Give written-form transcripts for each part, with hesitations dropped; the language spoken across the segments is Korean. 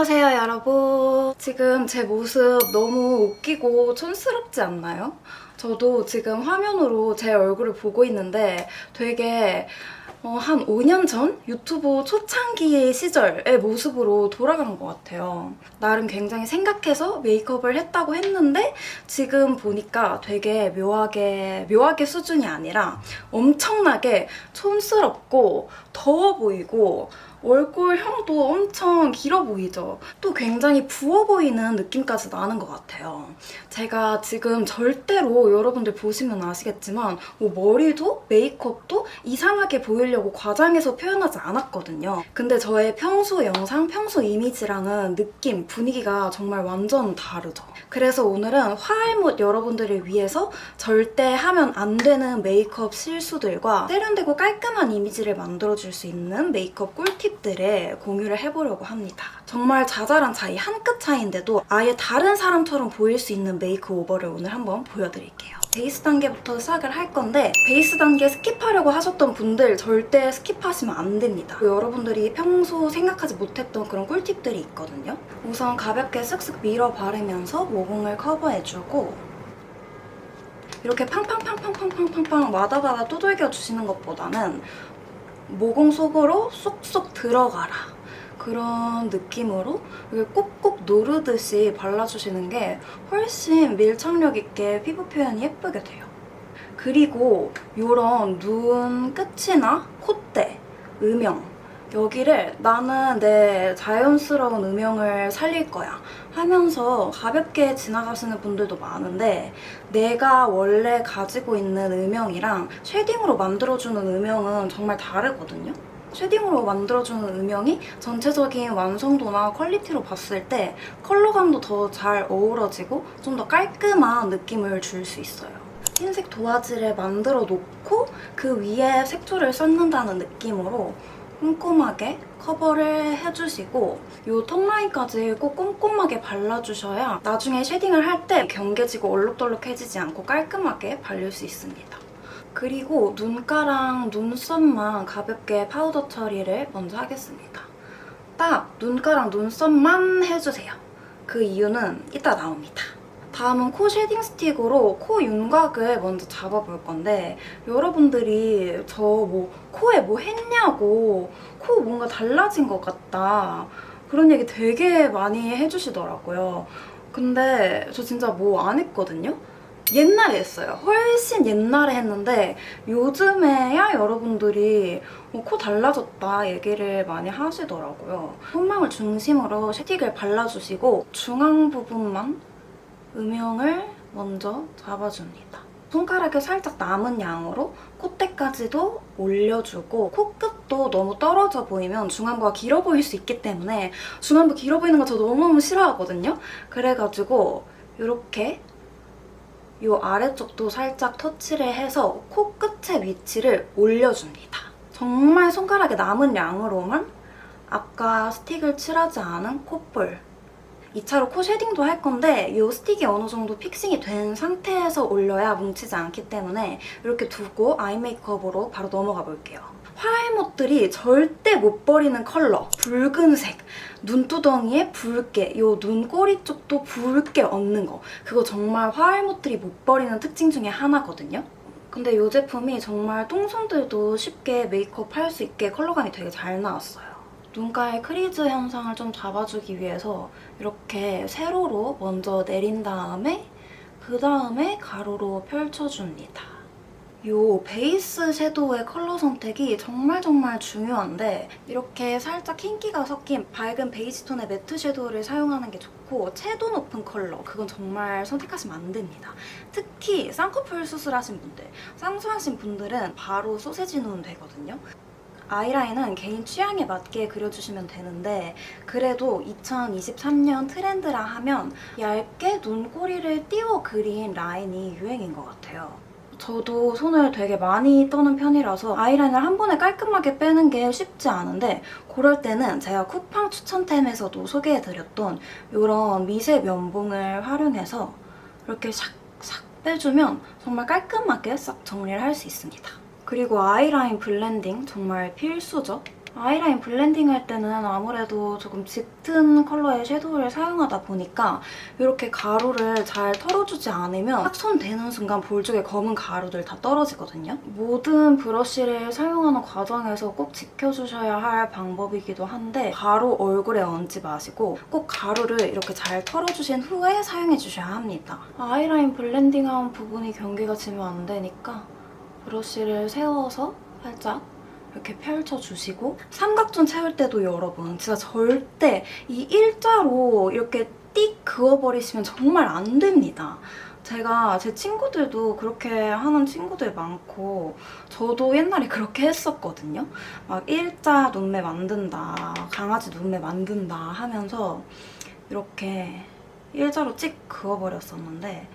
안녕하세요 여러분. 지금 제 모습 너무 웃기고 촌스럽지 않나요? 저도 지금 화면으로 제 얼굴을 보고 있는데 되게 한 5년 전 유튜브 초창기 시절의 모습으로 돌아간 것 같아요. 나름 굉장히 생각해서 메이크업을 했다고 했는데 지금 보니까 되게 묘하게 수준이 아니라 엄청나게 촌스럽고 더워 보이고 얼굴형도 엄청 길어 보이죠? 또 굉장히 부어 보이는 느낌까지 나는 것 같아요. 제가 지금 절대로 여러분들 보시면 아시겠지만 머리도 메이크업도 이상하게 보이려고 과장해서 표현하지 않았거든요. 근데 저의 평소 영상, 평소 이미지랑은 느낌, 분위기가 정말 완전 다르죠. 그래서 오늘은 화알못 여러분들을 위해서 절대 하면 안 되는 메이크업 실수들과 세련되고 깔끔한 이미지를 만들어줄 수 있는 메이크업 꿀팁들을 공유를 해보려고 합니다. 정말 자잘한 차이, 한 끗 차이인데도 아예 다른 사람처럼 보일 수 있는 메이크 오버를 오늘 한번 보여드릴게요. 베이스 단계부터 시작을 할 건데 베이스 단계 스킵하려고 하셨던 분들 절대 스킵하시면 안 됩니다. 여러분들이 평소 생각하지 못했던 그런 꿀팁들이 있거든요. 우선 가볍게 쓱쓱 밀어 바르면서 모공을 커버해주고 이렇게 팡팡팡팡팡팡팡 마다마다 두들겨 주시는 것보다는 모공 속으로 쏙쏙 들어가라 그런 느낌으로 이렇게 꾹꾹 누르듯이 발라주시는 게 훨씬 밀착력 있게 피부 표현이 예쁘게 돼요. 그리고 이런 눈 끝이나 콧대, 음영 여기를 나는 내 자연스러운 음영을 살릴 거야 하면서 가볍게 지나가시는 분들도 많은데 내가 원래 가지고 있는 음영이랑 쉐딩으로 만들어주는 음영은 정말 다르거든요. 쉐딩으로 만들어주는 음영이 전체적인 완성도나 퀄리티로 봤을 때 컬러감도 더 잘 어우러지고 좀 더 깔끔한 느낌을 줄 수 있어요. 흰색 도화지를 만들어 놓고 그 위에 색조를 쌓는다는 느낌으로 꼼꼼하게 커버를 해주시고 이 턱라인까지 꼭 꼼꼼하게 발라주셔야 나중에 쉐딩을 할 때 경계지고 얼룩덜룩해지지 않고 깔끔하게 발릴 수 있습니다. 그리고 눈가랑 눈썹만 가볍게 파우더 처리를 먼저 하겠습니다. 딱 눈가랑 눈썹만 해주세요. 그 이유는 이따 나옵니다. 다음은 코 쉐딩 스틱으로 코 윤곽을 먼저 잡아볼 건데 여러분들이 저 코에 뭐 했냐고 코 뭔가 달라진 것 같다 그런 얘기 되게 많이 해주시더라고요. 근데 저 진짜 뭐 안 했거든요? 옛날에 했어요. 훨씬 옛날에 했는데 요즘에야 여러분들이 코 달라졌다 얘기를 많이 하시더라고요. 손망울 중심으로 스틱을 발라주시고 중앙 부분만 음영을 먼저 잡아줍니다. 손가락에 살짝 남은 양으로 콧대까지도 올려주고 코끝도 너무 떨어져 보이면 중안부가 길어 보일 수 있기 때문에 중안부 길어 보이는 거 저 너무너무 싫어하거든요. 그래가지고 이렇게 이 아래쪽도 살짝 터치를 해서 코끝의 위치를 올려줍니다. 정말 손가락에 남은 양으로만 아까 스틱을 칠하지 않은 콧볼 2차로 코 쉐딩도 할 건데 이 스틱이 어느 정도 픽싱이 된 상태에서 올려야 뭉치지 않기 때문에 이렇게 두고 아이 메이크업으로 바로 넘어가 볼게요. 화알못들이 절대 못 버리는 컬러 붉은색 눈두덩이에 붉게 이 눈꼬리 쪽도 붉게 얹는 거 그거 정말 화알못들이 못 버리는 특징 중에 하나거든요. 근데 이 제품이 정말 똥손들도 쉽게 메이크업 할 수 있게 컬러감이 되게 잘 나왔어요. 눈가의 크리즈 현상을 좀 잡아주기 위해서 이렇게 세로로 먼저 내린 다음에 그 다음에 가로로 펼쳐줍니다. 이 베이스 섀도우의 컬러 선택이 정말 중요한데 이렇게 살짝 흰기가 섞인 밝은 베이지 톤의 매트 섀도우를 사용하는 게 좋고 채도 높은 컬러 그건 정말 선택하시면 안 됩니다. 특히 쌍꺼풀 수술하신 분들, 쌍수하신 분들은 바로 소세지 누면 되거든요. 아이라인은 개인 취향에 맞게 그려주시면 되는데 그래도 2023년 트렌드라 하면 얇게 눈꼬리를 띄워 그린 라인이 유행인 것 같아요. 저도 손을 되게 많이 떠는 편이라서 아이라인을 한 번에 깔끔하게 빼는 게 쉽지 않은데 그럴 때는 제가 쿠팡 추천템에서도 소개해드렸던 이런 미세 면봉을 활용해서 이렇게 샥샥 빼주면 정말 깔끔하게 싹 정리를 할 수 있습니다. 그리고 아이라인 블렌딩 정말 필수죠. 아이라인 블렌딩 할 때는 아무래도 조금 짙은 컬러의 섀도우를 사용하다 보니까 이렇게 가루를 잘 털어주지 않으면 딱 손 대는 순간 볼 쪽에 검은 가루들 다 떨어지거든요. 모든 브러쉬를 사용하는 과정에서 꼭 지켜주셔야 할 방법이기도 한데 가루 얼굴에 얹지 마시고 꼭 가루를 이렇게 잘 털어주신 후에 사용해주셔야 합니다. 아이라인 블렌딩한 부분이 경계가 지면 안 되니까 브러쉬를 세워서 살짝 이렇게 펼쳐주시고 삼각존 채울 때도 여러분 진짜 절대 이 일자로 이렇게 띡 그어버리시면 정말 안 됩니다. 제가 제 친구들도 그렇게 하는 친구들 많고 저도 옛날에 그렇게 했었거든요. 막 일자 눈매 만든다, 강아지 눈매 만든다 하면서 이렇게 일자로 찍 그어버렸었는데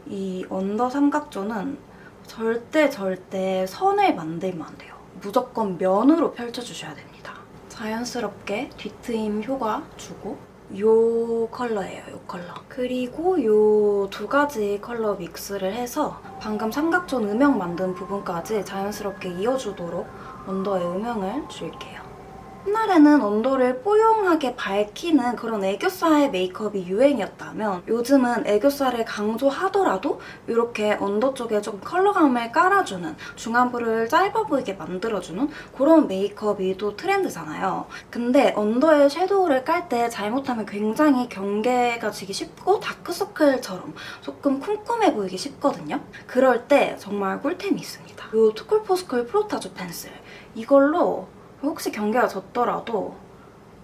이 언더 삼각존은 절대 선을 만들면 안 돼요. 무조건 면으로 펼쳐주셔야 됩니다. 자연스럽게 뒤트임 효과 주고 요 컬러예요, 요 컬러. 그리고 요 두 가지 컬러 믹스를 해서 방금 삼각존 음영 만든 부분까지 자연스럽게 이어주도록 언더에 음영을 줄게요. 옛날에는 언더를 뽀용하게 밝히는 그런 애교살 메이크업이 유행이었다면 요즘은 애교살을 강조하더라도 이렇게 언더 쪽에 조금 컬러감을 깔아주는 중안부를 짧아 보이게 만들어주는 그런 메이크업이 또 트렌드잖아요. 근데 언더에 섀도우를 깔 때 잘못하면 굉장히 경계가 지기 쉽고 다크서클처럼 조금 쿰쿰해 보이기 쉽거든요. 그럴 때 정말 꿀템이 있습니다. 이 투쿨포스쿨 프로타주 펜슬 이걸로 혹시 경계가 졌더라도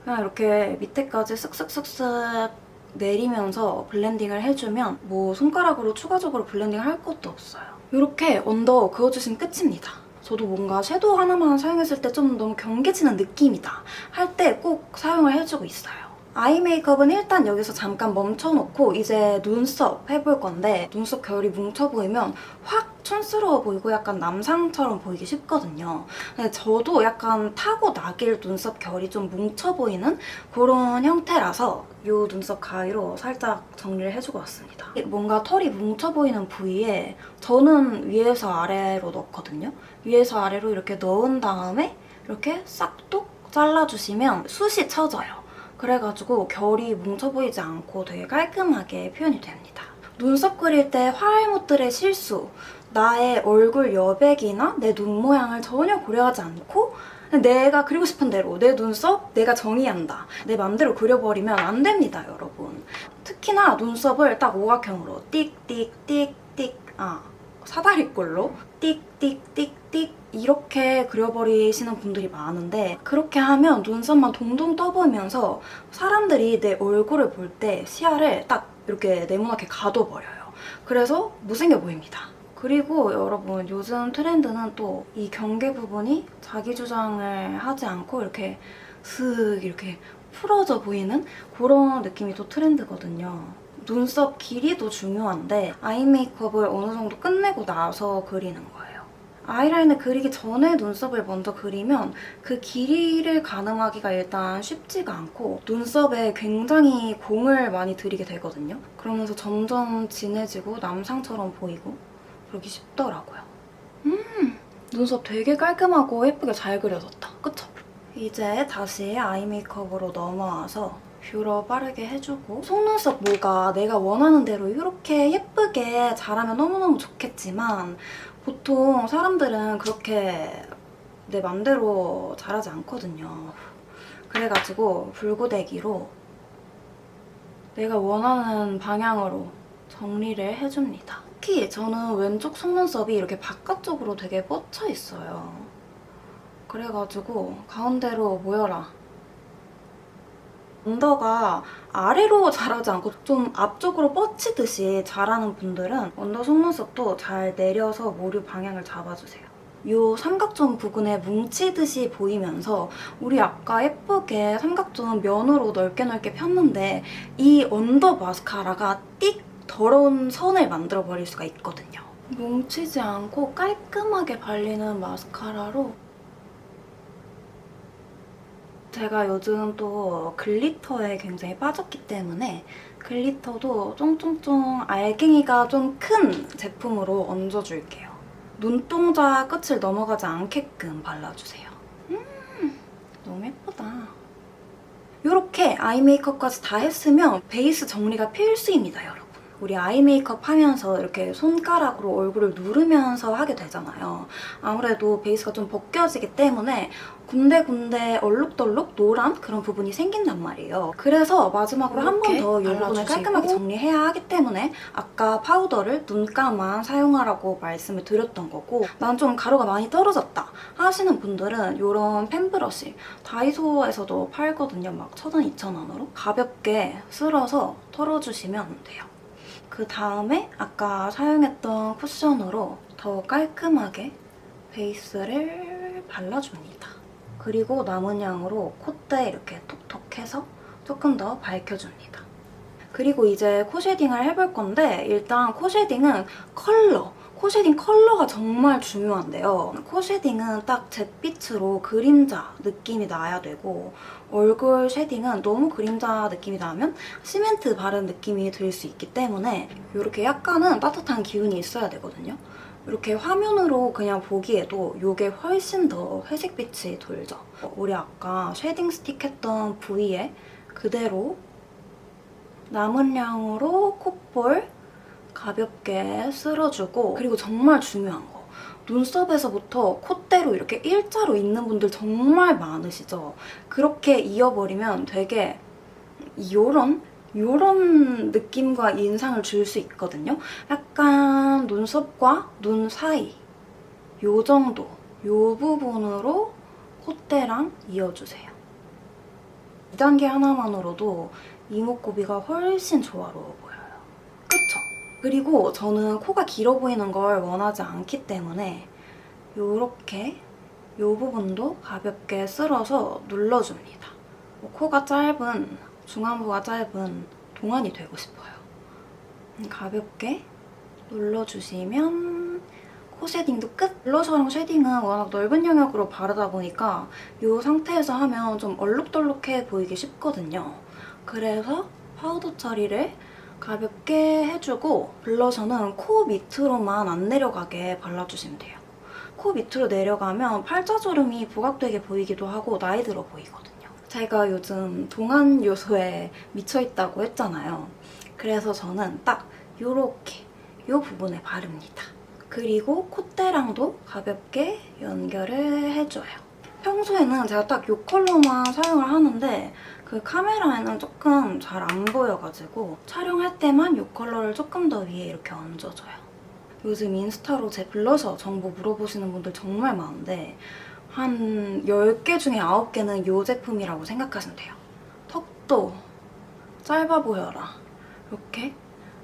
그냥 이렇게 밑에까지 쓱쓱쓱쓱 내리면서 블렌딩을 해주면 뭐 손가락으로 추가적으로 블렌딩을 할 것도 없어요. 이렇게 언더 그어주시면 끝입니다. 저도 뭔가 섀도우 하나만 사용했을 때 좀 너무 경계지는 느낌이다 할 때 꼭 사용을 해주고 있어요. 아이 메이크업은 일단 여기서 잠깐 멈춰놓고 이제 눈썹 해볼 건데 눈썹 결이 뭉쳐 보이면 확 촌스러워 보이고 약간 남상처럼 보이기 쉽거든요. 근데 저도 약간 타고나길 눈썹 결이 좀 뭉쳐 보이는 그런 형태라서 이 눈썹 가위로 살짝 정리를 해주고 왔습니다. 뭔가 털이 뭉쳐 보이는 부위에 저는 위에서 아래로 넣거든요. 위에서 아래로 이렇게 넣은 다음에 이렇게 싹둑 잘라주시면 숱이 쳐져요. 그래가지고 결이 뭉쳐 보이지 않고 되게 깔끔하게 표현이 됩니다. 눈썹 그릴 때 화알못들의 실수, 나의 얼굴 여백이나 내 눈 모양을 전혀 고려하지 않고 내가 그리고 싶은 대로 내 눈썹 내가 정의한다. 내 맘대로 그려버리면 안 됩니다, 여러분. 특히나 눈썹을 딱 오각형으로 띡띡띡띡 사다리꼴로 띡띡띡띡 이렇게 그려버리시는 분들이 많은데 그렇게 하면 눈썹만 동동 떠보면서 사람들이 내 얼굴을 볼 때 시야를 딱 이렇게 네모나게 가둬버려요. 그래서 못생겨 보입니다. 그리고 여러분 요즘 트렌드는 또 이 경계 부분이 자기 주장을 하지 않고 이렇게 슥 이렇게 풀어져 보이는 그런 느낌이 또 트렌드거든요. 눈썹 길이도 중요한데 아이 메이크업을 어느 정도 끝내고 나서 그리는 거예요. 아이라인을 그리기 전에 눈썹을 먼저 그리면 그 길이를 가늠하기가 일단 쉽지가 않고 눈썹에 굉장히 공을 많이 들이게 되거든요. 그러면서 점점 진해지고 남상처럼 보이고 그러기 쉽더라고요. 눈썹 되게 깔끔하고 예쁘게 잘 그려졌다. 그쵸? 이제 다시 아이 메이크업으로 넘어와서 뷰러 빠르게 해주고 속눈썹 모가 내가 원하는 대로 이렇게 예쁘게 자라면 너무너무 좋겠지만 보통 사람들은 그렇게 내 맘대로 자라지 않거든요. 그래가지고 불고데기로 내가 원하는 방향으로 정리를 해줍니다. 특히 저는 왼쪽 속눈썹이 이렇게 바깥쪽으로 되게 뻗쳐 있어요. 그래가지고 가운데로 모여라. 언더가 아래로 자라지 않고 좀 앞쪽으로 뻗치듯이 자라는 분들은 언더 속눈썹도 잘 내려서 모류 방향을 잡아주세요. 이 삼각존 부분에 뭉치듯이 보이면서 우리 아까 예쁘게 삼각존 면으로 넓게 폈는데 이 언더 마스카라가 띡 더러운 선을 만들어버릴 수가 있거든요. 뭉치지 않고 깔끔하게 발리는 마스카라로 제가 요즘 또 글리터에 굉장히 빠졌기 때문에 글리터도 쫑쫑쫑 알갱이가 좀 큰 제품으로 얹어줄게요. 눈동자 끝을 넘어가지 않게끔 발라주세요. 너무 예쁘다. 이렇게 아이 메이크업까지 다 했으면 베이스 정리가 필수입니다, 여러분. 우리 아이 메이크업 하면서 이렇게 손가락으로 얼굴을 누르면서 하게 되잖아요. 아무래도 베이스가 좀 벗겨지기 때문에 군데군데 얼룩덜룩 노란 그런 부분이 생긴단 말이에요. 그래서 마지막으로 한 번 더 이 부분을 깔끔하게 정리해야 하기 때문에 아까 파우더를 눈가만 사용하라고 말씀을 드렸던 거고, 난 좀 가루가 많이 떨어졌다 하시는 분들은 이런 펜 브러쉬 다이소에서도 팔거든요. 막 1,000원, 2,000원으로 가볍게 쓸어서 털어주시면 돼요. 그 다음에 아까 사용했던 쿠션으로 더 깔끔하게 베이스를 발라줍니다. 그리고 남은 양으로 콧대 이렇게 톡톡 해서 조금 더 밝혀줍니다. 그리고 이제 코 쉐딩을 해볼 건데, 일단 코 쉐딩은 코 쉐딩 컬러가 정말 중요한데요. 코 쉐딩은 딱 잿빛으로 그림자 느낌이 나야 되고, 얼굴 쉐딩은 너무 그림자 느낌이 나면 시멘트 바른 느낌이 들 수 있기 때문에 이렇게 약간은 따뜻한 기운이 있어야 되거든요. 이렇게 화면으로 그냥 보기에도 이게 훨씬 더 회색빛이 돌죠. 우리 아까 쉐딩 스틱 했던 부위에 그대로 남은 양으로 콧볼 가볍게 쓸어주고, 그리고 정말 중요한 거, 눈썹에서부터 콧대로 이렇게 일자로 있는 분들 정말 많으시죠? 그렇게 이어버리면 되게 요런 느낌과 인상을 줄 수 있거든요. 약간 눈썹과 눈 사이 요 정도, 요 부분으로 콧대랑 이어주세요. 2단계 하나만으로도 이목구비가 훨씬 조화로워 보여요. 그쵸? 그리고 저는 코가 길어 보이는 걸 원하지 않기 때문에 요렇게 요 부분도 가볍게 쓸어서 눌러줍니다. 코가 짧은, 중안부가 짧은 동안이 되고 싶어요. 가볍게 눌러주시면 코 쉐딩도 끝! 블러셔랑 쉐딩은 워낙 넓은 영역으로 바르다 보니까 이 상태에서 하면 좀 얼룩덜룩해 보이기 쉽거든요. 그래서 파우더 처리를 가볍게 해주고, 블러셔는 코 밑으로만 안 내려가게 발라주시면 돼요. 코 밑으로 내려가면 팔자주름이 부각되게 보이기도 하고 나이 들어 보이거든요. 제가 요즘 동안 요소에 미쳐있다고 했잖아요. 그래서 저는 딱 요렇게 요 부분에 바릅니다. 그리고 콧대랑도 가볍게 연결을 해줘요. 평소에는 제가 딱 이 컬러만 사용을 하는데 그 카메라에는 조금 잘 안 보여가지고 촬영할 때만 이 컬러를 조금 더 위에 이렇게 얹어줘요. 요즘 인스타로 제 블러셔 정보 물어보시는 분들 정말 많은데 한 10개 중에 9개는 이 제품이라고 생각하시면 돼요. 턱도 짧아 보여라. 이렇게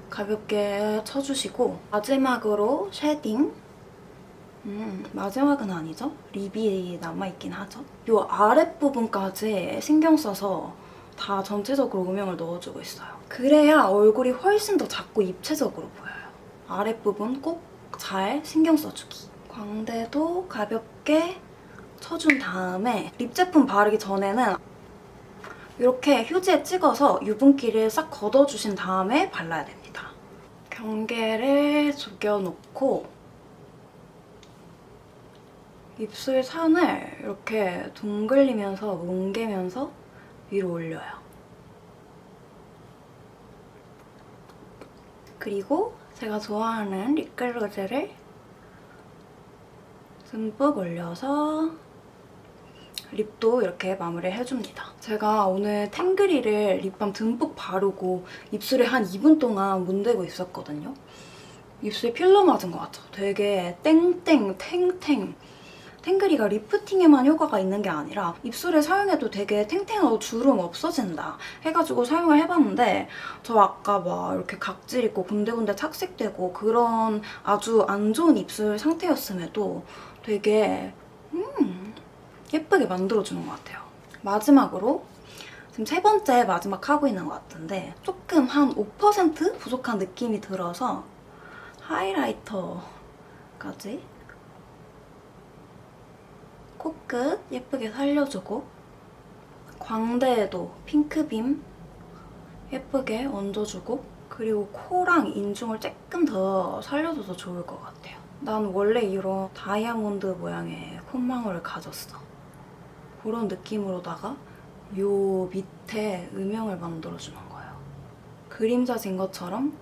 가볍게 쳐주시고, 마지막으로 쉐딩. 마지막은 아니죠? 립이 남아있긴 하죠. 이 아랫부분까지 신경 써서 다 전체적으로 음영을 넣어주고 있어요. 그래야 얼굴이 훨씬 더 작고 입체적으로 보여요. 아랫부분 꼭 잘 신경 써주기. 광대도 가볍게 쳐준 다음에 립 제품 바르기 전에는 이렇게 휴지에 찍어서 유분기를 싹 걷어주신 다음에 발라야 됩니다. 경계를 죽여놓고 입술 산을 이렇게 둥글리면서 뭉개면서 위로 올려요. 그리고 제가 좋아하는 립글로즈를 듬뿍 올려서 립도 이렇게 마무리를 해줍니다. 제가 오늘 탱그리를 립밤 듬뿍 바르고 입술에 한 2분 동안 문대고 있었거든요. 입술 필러 맞은 것 같죠? 되게 땡땡, 탱탱. 탱그리가 리프팅에만 효과가 있는 게 아니라 입술에 사용해도 되게 탱탱하고 주름 없어진다 해가지고 사용을 해봤는데, 저 아까 막 이렇게 각질 있고 군데군데 착색되고 그런 아주 안 좋은 입술 상태였음에도 되게 예쁘게 만들어주는 것 같아요. 마지막으로 지금 3번째 마지막 하고 있는 것 같은데 조금 한 5% 부족한 느낌이 들어서 하이라이터까지 코끝 예쁘게 살려주고, 광대에도 핑크빔 예쁘게 얹어주고, 그리고 코랑 인중을 조금 더 살려줘도 좋을 것 같아요. 난 원래 이런 다이아몬드 모양의 콧망울을 가졌어. 그런 느낌으로다가 요 밑에 음영을 만들어주는 거예요. 그림자진 것처럼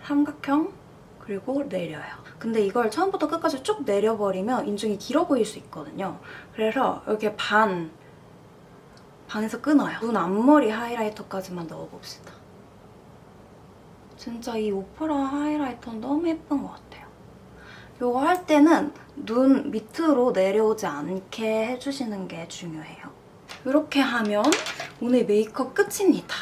삼각형 그리고 내려요. 근데 이걸 처음부터 끝까지 쭉 내려버리면 인중이 길어 보일 수 있거든요. 그래서 이렇게 반에서 끊어요. 눈 앞머리 하이라이터까지만 넣어봅시다. 진짜 이 오프라 하이라이터는 너무 예쁜 것 같아요. 이거 할 때는 눈 밑으로 내려오지 않게 해주시는 게 중요해요. 이렇게 하면 오늘 메이크업 끝입니다.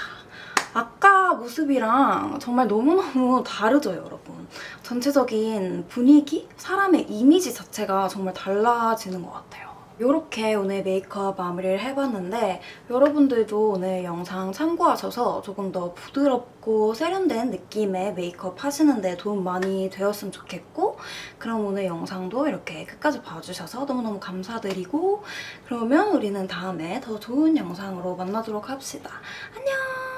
아까 모습이랑 정말 너무너무 다르죠, 여러분? 전체적인 분위기? 사람의 이미지 자체가 정말 달라지는 것 같아요. 이렇게 오늘 메이크업 마무리를 해봤는데 여러분들도 오늘 영상 참고하셔서 조금 더 부드럽고 세련된 느낌의 메이크업 하시는데 도움 많이 되었으면 좋겠고, 그럼 오늘 영상도 이렇게 끝까지 봐주셔서 너무너무 감사드리고, 그러면 우리는 다음에 더 좋은 영상으로 만나도록 합시다. 안녕!